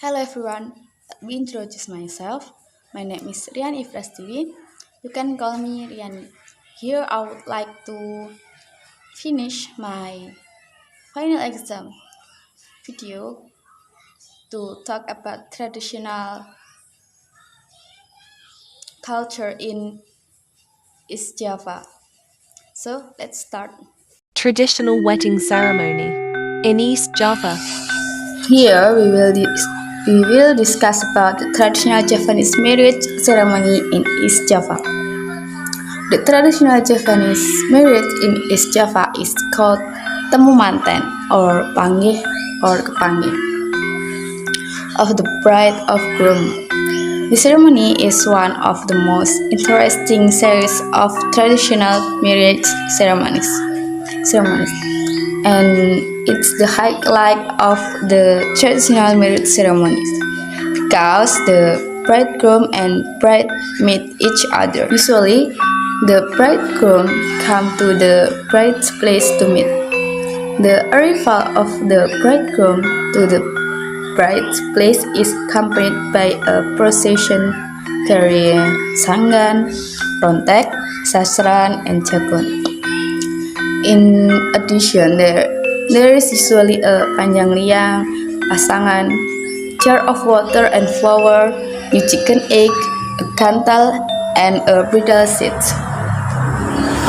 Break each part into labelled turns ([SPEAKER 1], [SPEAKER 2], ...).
[SPEAKER 1] Hello everyone, let me introduce myself. My name is Riani Prastiwi. You can call me Riani. Here I would like to finish my final exam video to talk about traditional culture in East Java. So let's start.
[SPEAKER 2] Traditional wedding ceremony in East Java.
[SPEAKER 1] Here we will discuss about the traditional Javanese marriage ceremony in East Java. The traditional Javanese marriage in East Java is called temu manten or panggih or kepanggih of the bride of groom. The ceremony is one of the most interesting series of traditional marriage ceremonies, and it's the highlight of the traditional marriage ceremonies because the bridegroom and bride meet each other. Usually, the bridegroom come to the bride's place to meet. The arrival of the bridegroom to the bride's place is accompanied by a procession carrying sanggan, rontek, sasran, and jagon. In addition, there is usually a panjang liang, pasangan, jar of water and flour, new chicken egg, a kantal, and a bridal seat.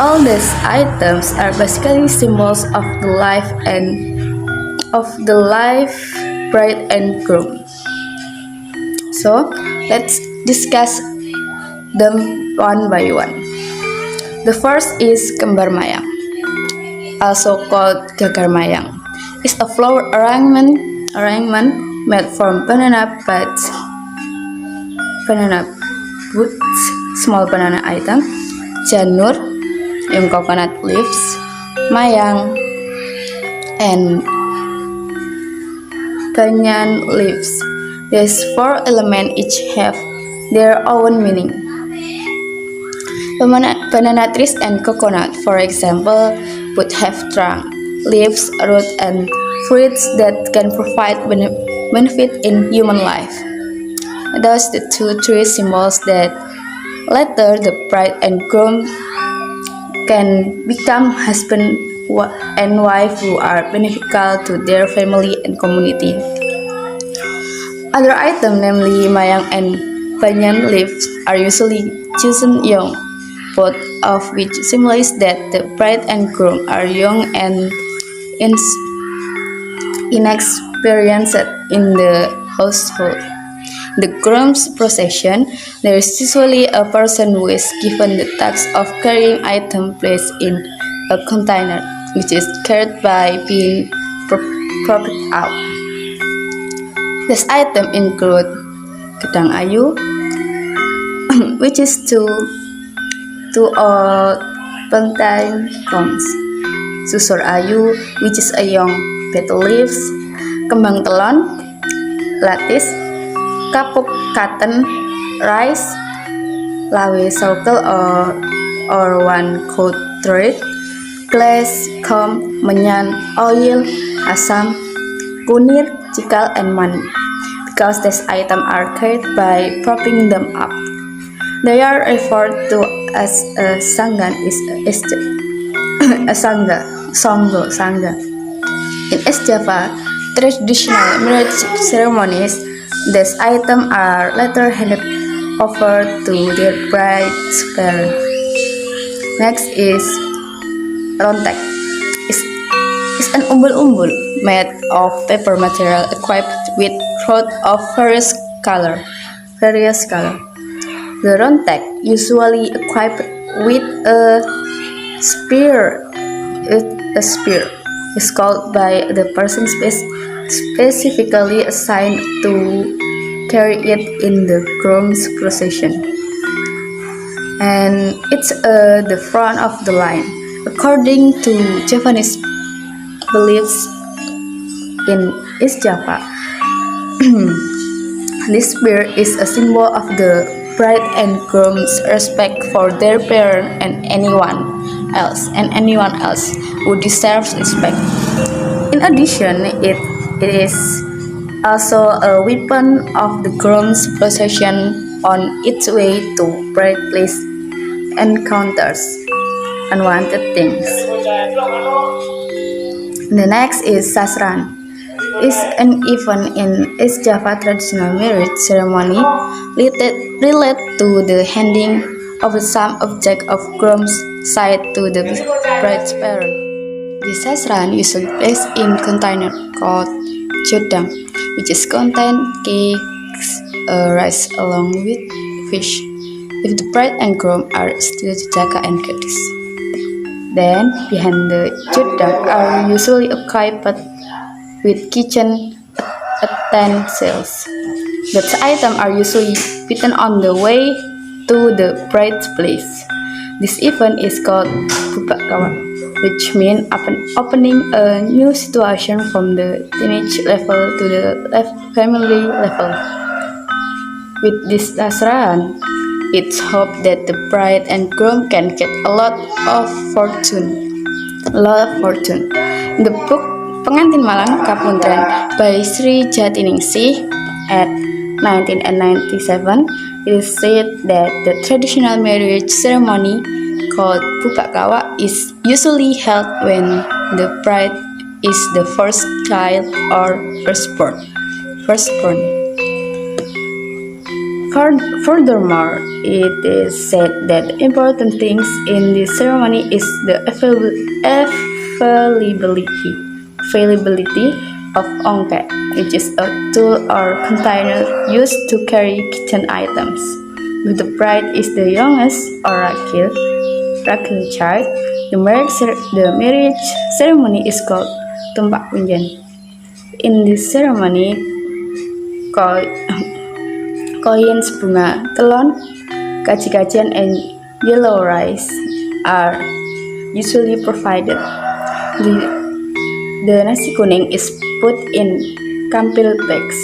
[SPEAKER 1] All these items are basically symbols of the life bride and groom. So let's discuss them one by one. The first is kembar mayang, also called gagar mayang. It's a flower arrangement made from banana buds, small banana item, janur, coconut leaves, mayang, and banyan leaves. These four elements each have their own meaning. Banana trees and coconut, for example, would have trunk, leaves, root, and fruits that can provide benefit in human life. Those the two tree symbols that later the bride and groom can become husband and wife who are beneficial to their family and community. Other items, namely mayang and banyan leaves, are usually chosen young, both of which symbolize that the bride and groom are young and inexperienced in the household. The groom's procession, there is usually a person who is given the task of carrying items placed in a container, which is carried by being propped out. These items include gedang ayu, which is two old plantain cones, susur ayu, which is a young betel leaves, kembang telon, latis, kapuk cotton, rice, lawe circle or one coat thread, glass, comb, menyan, oil, asam, kunir, cikal, and money. Because these items are carried by propping them up, they are referred to as a sanggan sangga. In East Java, traditional marriage ceremonies, these items are later handed over to their bride's parents. Next is rontek. It's an umbul-umbul made of paper material equipped with rods of various color. The rontek, usually equipped with a spear, is called by the person specifically assigned to carry it in the groom's procession, and it's the front of the line. According to Javanese beliefs in East Java, this spear is a symbol of the bride and groom's respect for their parents and anyone else who deserves respect. In addition, it is also a weapon of the groom's procession on its way to bright place encounters unwanted things. The next is Sasran. Is an event in East Java traditional marriage ceremony related to the handing of some object of groom's side to the bride's parent. The sasran usually placed in container called jodang, which is contain cakes, rice along with fish, if the bride and groom are still jaka and gadis. Then, behind the jodang are usually equipped with kitchen utensils. Those items are usually beaten on the way to the bride's place. This event is called bubakawa, which means opening a new situation from the teenage level to the family level. With this dasran, it's hoped that the bride and groom can get a lot of fortune. In the book Pengantin Malang Kapuntren by Sri Jatiningsih at 1997, it is said that the traditional marriage ceremony called Bubakawa is usually held when the bride is the first child or firstborn. Furthermore, it is said that the important things in this ceremony is the availability of ongke, which is a tool or container used to carry kitchen items. If the bride is the youngest or rakil child, the marriage ceremony is called tumpak punjan. In this ceremony, koins bunga telon, kaji-kajian, and yellow rice are usually provided. The nasi kuning is put in kampil bags.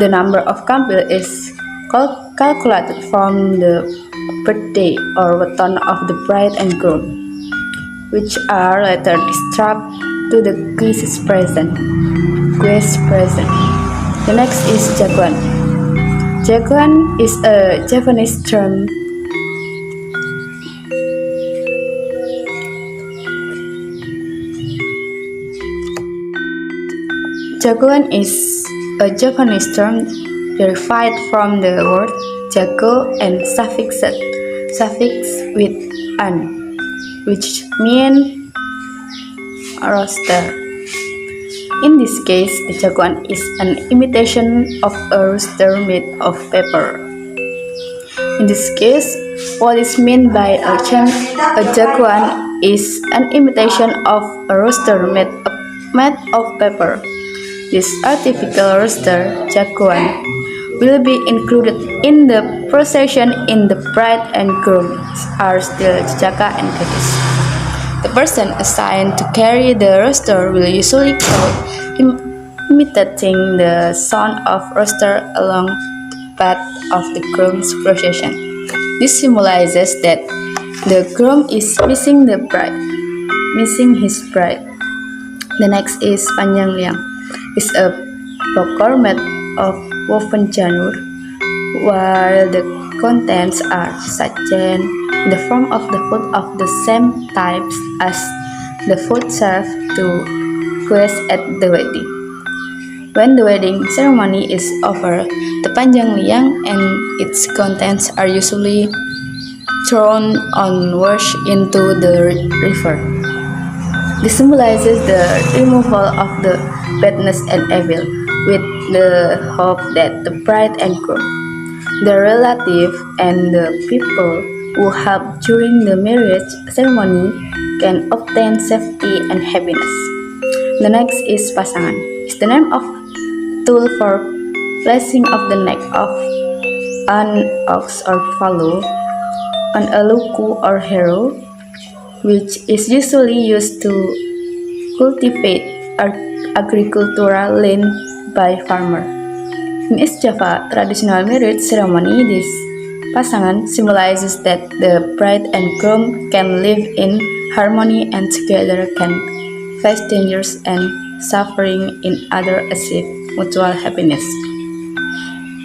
[SPEAKER 1] The number of kampil is calculated from the birthday or weton of the bride and groom, which are later distributed to the guests present. The next is jagoan. Jagoan is a Javanese term Jagoan is a Japanese term derived from the word jago and suffix with an, which means roaster. In this case, the jagoan is an imitation of a rooster made of paper. In this case, what is meant by a jagoan is an imitation of a rooster made of paper. This artificial rooster, jagoan, will be included in the procession in the bride and groom are still jaka and gadis. The person assigned to carry the rooster will usually go imitating the sound of rooster along the path of the groom's procession. This symbolizes that the groom is missing his bride. The next is panjang liang. Is a bokor made of woven janur, while the contents are sajen in the form of the food of the same types as the food served to guests at the wedding. When the wedding ceremony is over, the panjang liang and its contents are usually thrown on wash into the river. This symbolizes the removal of the badness and evil, with the hope that the bride and groom, the relative, and the people who help during the marriage ceremony can obtain safety and happiness. The next is pasangan. It's the name of tool for placing of the neck of an ox or buffalo on a luku or harrow, which is usually used to cultivate agricultural land by farmer. In East Java traditional marriage ceremony, this pasangan symbolizes that the bride and groom can live in harmony and together can face dangers and suffering in order to achieve mutual happiness.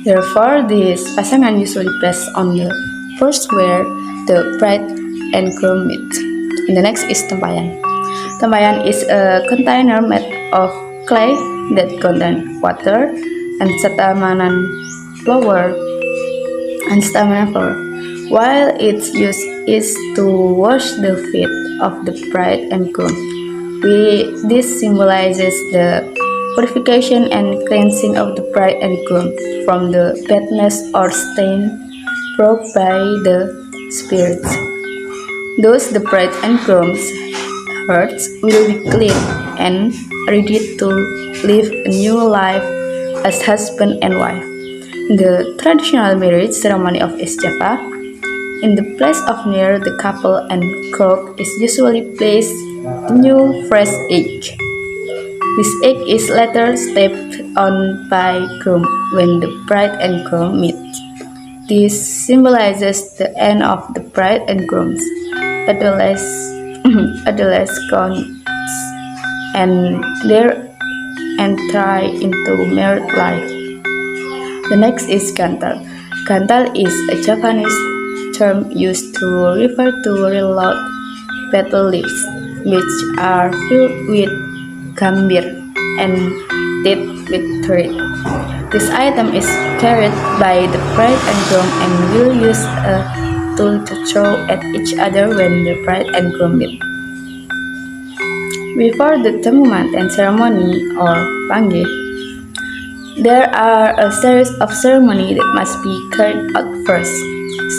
[SPEAKER 1] Therefore, this pasangan usually placed on the first where the bride and groom meet. And the next is tempayan. Tempayan is a container made of clay that contains water and stamina flower. While its use is to wash the feet of the bride and groom, this symbolizes the purification and cleansing of the bride and groom from the badness or stain brought by the spirits. Thus, the bride and groom's hearts will be clean and ready to live a new life as husband and wife. In the traditional marriage ceremony of East Java, in the place of near the couple and cook is usually placed a new fresh egg. This egg is later stepped on by groom when the bride and groom meet. This symbolizes the end of the bride and groom's adolescence and their entry into married life. The next is gantal. Gantal is a Japanese term used to refer to real loud petal leaves, which are filled with gambir and tipped with thread. This item is carried by the bride and groom and will use a tool to throw at each other when the bride and groom meet. Before the temumanten ceremony or panggih, there are a series of ceremonies that must be carried out first,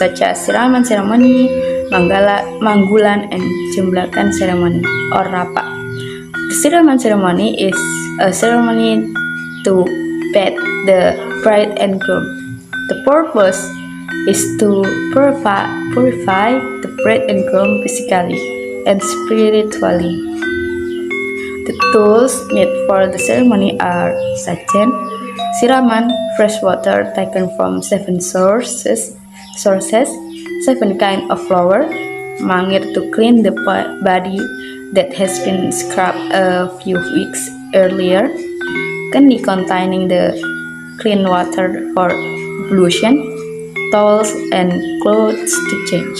[SPEAKER 1] such as siraman ceremony, manggulan, and jemblakan ceremony or rapa. The siraman ceremony is a ceremony to bathe the bride and groom. The purpose is to purify the bride and groom physically and spiritually. The tools needed for the ceremony are sajen, siraman, fresh water taken from 7 sources, 7 kinds of flower, mangir to clean the body that has been scrubbed a few weeks earlier, candy containing the clean water for ablution, towels, and clothes to change.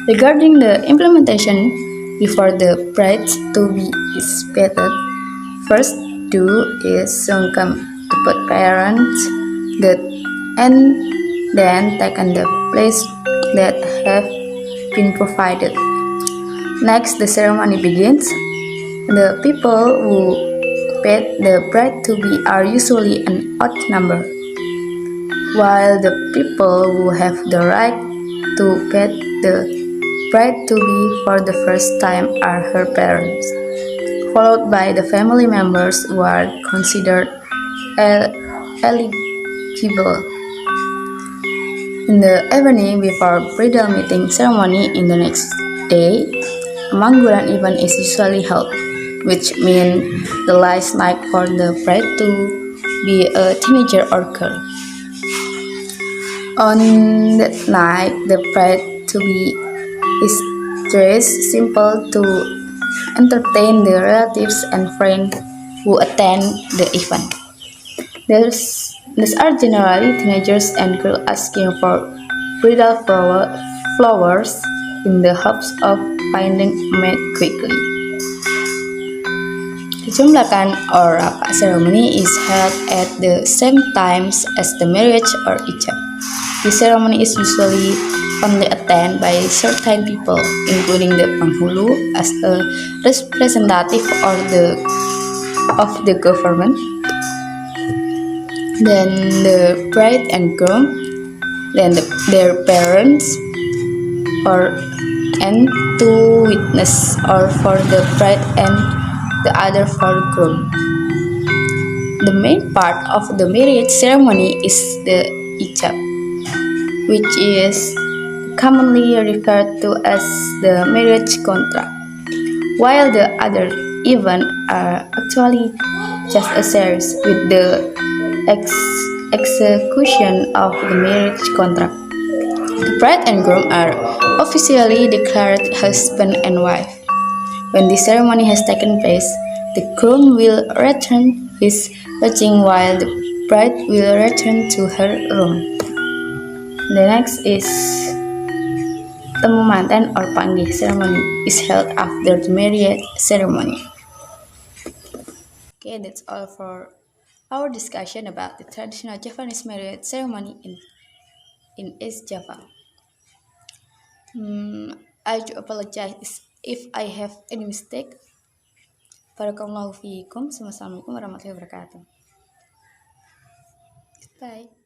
[SPEAKER 1] Regarding the implementation, before the bride to be is bathed, first do is sungkem to put parents that and then taken the place that have been provided. Next, the ceremony begins. The people who bathe the bride to be are usually an odd number, while the people who have the right to bathe the bride to be for the first time are her parents, followed by the family members who are considered eligible. In the evening before bridal meeting ceremony in the next day, a manggulan event is usually held, which means the last night for the bride to be a teenager or girl. On that night, the bride to be is dressed simple to entertain the relatives and friends who attend the event. These are generally teenagers and girls asking for bridal flowers in the hopes of finding a mate quickly. The jemblakan or rapa ceremony is held at the same times as the marriage or ijab. This ceremony is usually only attended by certain people, including the penghulu as a representative of the government. Then the bride and groom, then their parents, and two witnesses, or for the bride and the other for the groom. The main part of the marriage ceremony is the ijab, which is commonly referred to as the marriage contract, while the other events are actually just a series with the execution of the marriage contract. The bride and groom are officially declared husband and wife. When the ceremony has taken place, the groom will return his watching while the bride will return to her room. The next is temu manten or panggih ceremony is held after the marriage ceremony. Okay, that's all for our discussion about the traditional Japanese marriage ceremony in East Java. I do apologize if I have any mistake. Barakallahu fiikum. Wassalamualaikum warahmatullahi wabarakatuh. Bye.